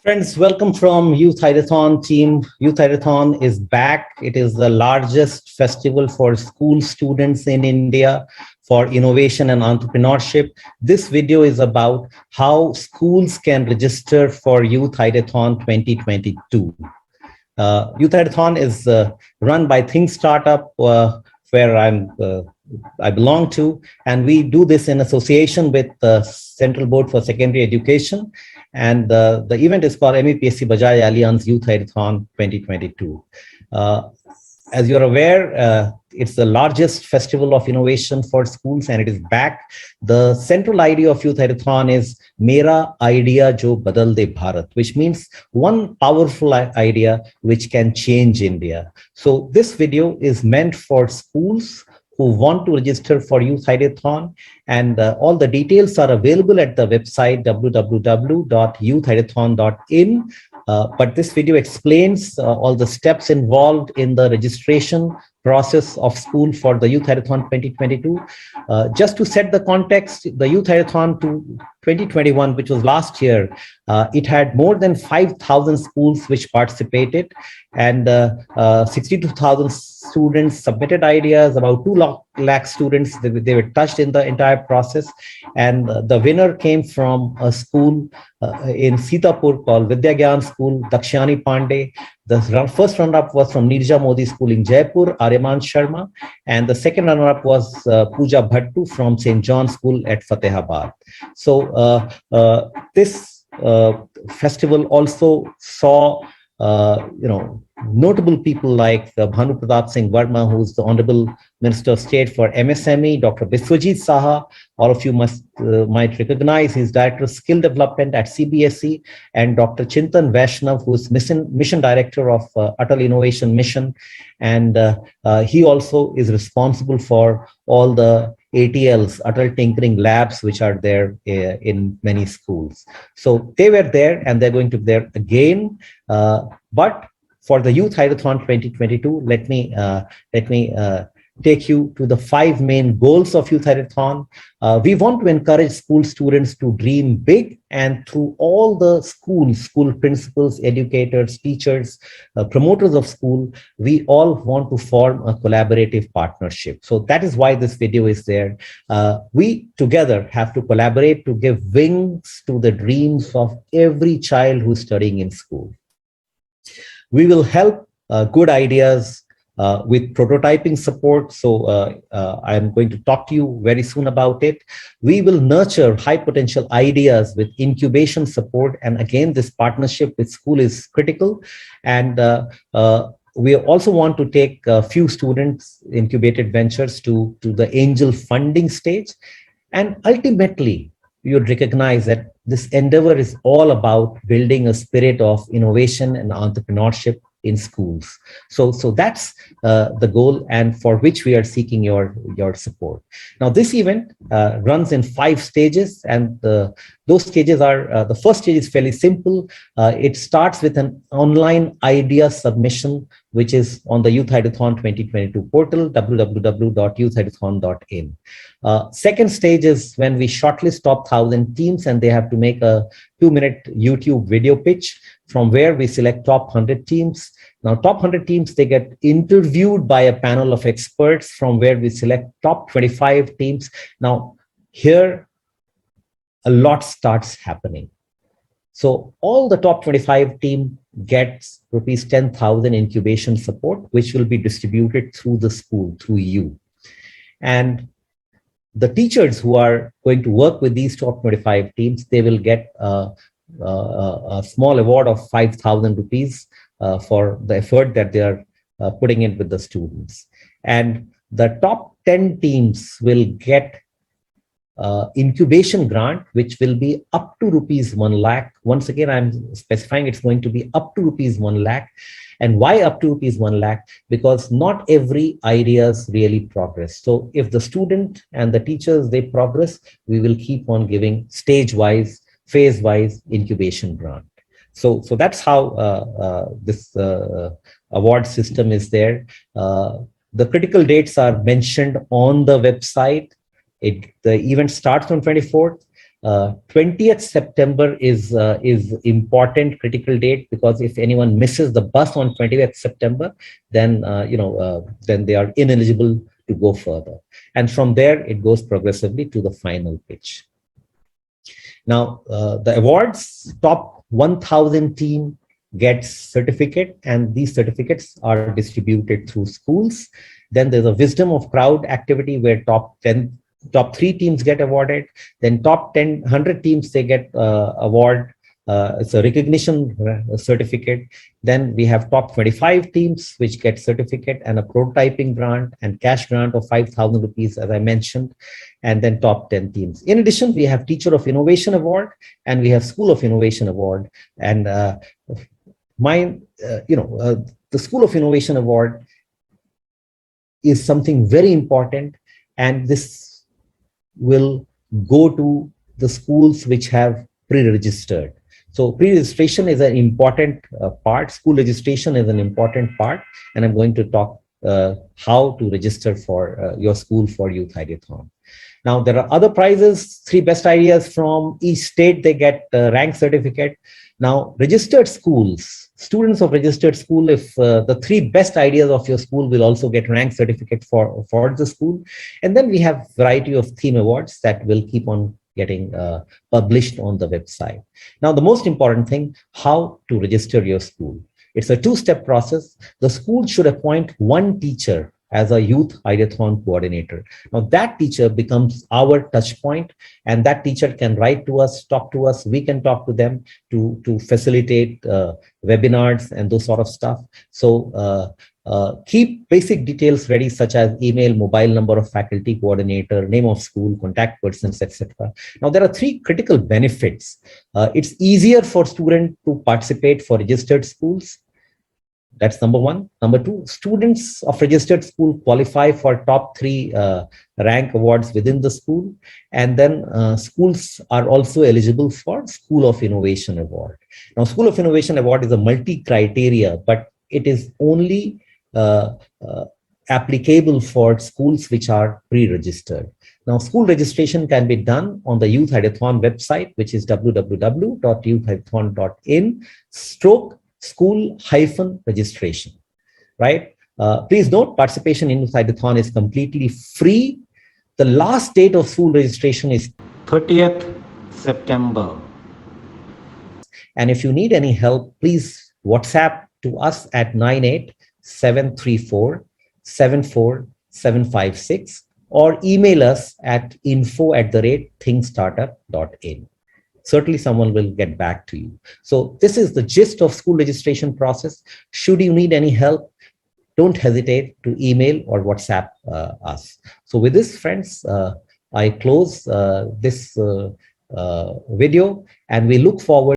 Friends, welcome from Youth Ideathon team. Youth Ideathon is back. It is the largest festival for school students in India for innovation and entrepreneurship. This video is about how schools can register for Youth Ideathon 2022. Youth Ideathon is run by ThinkStartup, where I belong to, and we do this in association with the Central Board for Secondary Education. And the event is called MEPSC Bajaj Allianz Youth Ideathon 2022. As you're aware, it's the largest festival of innovation for schools, and it is back. The central idea of Youth Ideathon is Mera Idea Jo Badal De Bharat, which means one powerful idea which can change India. So this video is meant for schools who want to register for Youth Ideathon, and all the details are available at the website www.youthideathon.in. But this video explains all the steps involved in the registration process of school for the Youth Ideathon 2022. Just to set the context, the Youth Ideathon to 2021, which was last year, it had more than 5,000 schools which participated, and 62,000 students submitted ideas. About 2 lakh students, they were touched in the entire process. And the winner came from a school in Sitapur called Vidya Gyan School, Dakshyani Pandey. The first runner-up was from Nirja Modi School in Jaipur, Aryaman Sharma, and the second runner-up was Pooja Bhattu from St. John's School at Fatehabad. So this festival also saw notable people like Bhanu Pratap Singh Verma, who's the Honorable Minister of State for MSME, Dr. Biswajit Saha. All of you might recognize his Director of Skill Development at CBSE, and Dr. Chintan Vaishnav, who is Mission Director of Atal Innovation Mission. And he also is responsible for all the ATLs, Atal Tinkering Labs, which are there in many schools. So they were there, and they're going to be there again. But for the Youth Ideathon 2022, let me take you to the 5 main goals of Youth Ideathon. We want to encourage school students to dream big, and through all the school principals, educators, teachers, promoters of school, we all want to form a collaborative partnership. So that is why this video is there. We together have to collaborate to give wings to the dreams of every child who's studying in school. We will help good ideas with prototyping support. So I'm going to talk to you very soon about it. We will nurture high potential ideas with incubation support. And again, this partnership with school is critical. And we also want to take a few students incubated ventures to the angel funding stage. And ultimately, you would recognize that this endeavor is all about building a spirit of innovation and entrepreneurship in schools. So that's the goal, and for which we are seeking your support. Now, this event runs in 5 stages, and those stages are, the first stage is fairly simple. It starts with an online idea submission, which is on the Youth Ideathon 2022 portal, www.youthideathon.in. Second stage is when we shortlist top 1,000 teams, and they have to make a 2-minute YouTube video pitch, from where we select top 100 teams. Now, top 100 teams, they get interviewed by a panel of experts, from where we select top 25 teams. Now, here, a lot starts happening. So all the top 25 team gets rupees 10,000 incubation support, which will be distributed through the school, through you. And the teachers who are going to work with these top 25 teams, they will get a small award of 5,000 rupees for the effort that they are putting in with the students. And the top 10 teams will get incubation grant, which will be up to rupees 1 lakh. Once again, I'm specifying it's going to be up to rupees 1 lakh. And why up to rupees 1 lakh? Because not every ideas really progress. So if the student and the teachers, they progress, we will keep on giving stage-wise, phase-wise incubation grant. So that's how this award system is there. The critical dates are mentioned on the website. The event starts on 24th. 20th September is important critical date, because if anyone misses the bus on 20th September, then then they are ineligible to go further. And from there, it goes progressively to the final pitch. Now, the awards, top 1,000 team gets certificate, and these certificates are distributed through schools. Then there's a wisdom of crowd activity where top 3 teams get awarded. Then top 100 teams, they get award. It's a recognition certificate. Then we have top 25 teams which get certificate and a prototyping grant and cash grant of 5,000 rupees, as I mentioned. And then top 10 teams. In addition, we have Teacher of Innovation Award, and we have School of Innovation Award. And the School of Innovation Award is something very important, and this will go to the schools which have pre-registered. So pre-registration is an important part. School registration is an important part, and I'm going to talk how to register for your school for Youth Ideathon. Now, there are other prizes, 3 best ideas from each state, they get rank certificate. Now, registered schools, students of registered school, if the 3 best ideas of your school will also get rank certificate for the school. And then we have variety of theme awards that will keep on getting published on the website. Now, the most important thing, how to register your school. It's a 2-step process. The school should appoint 1 teacher as a Youth Ideathon coordinator. Now that teacher becomes our touch point, and that teacher can write to us, talk to us, we can talk to them to facilitate webinars and those sort of stuff. So keep basic details ready, such as email, mobile number of faculty coordinator, name of school, contact persons, etc. Now there are 3 critical benefits. It's easier for students to participate for registered schools. That's number 1. Number 2, students of registered school qualify for top 3 rank awards within the school. And then schools are also eligible for School of Innovation Award. Now, School of Innovation Award is a multi-criteria, but it is only applicable for schools which are pre-registered. Now, school registration can be done on the Youth Ideathon website, which is www.youthideathon.in/school-registration, right? Please note, participation in Youth Ideathon is completely free. The last date of school registration is 30th September. And if you need any help, please WhatsApp to us at 98734-74756 or email us at info@thinkstartup.in. Certainly someone will get back to you. So this is the gist of school registration process. Should you need any help, don't hesitate to email or WhatsApp us. So with this, friends, I close this video, and we look forward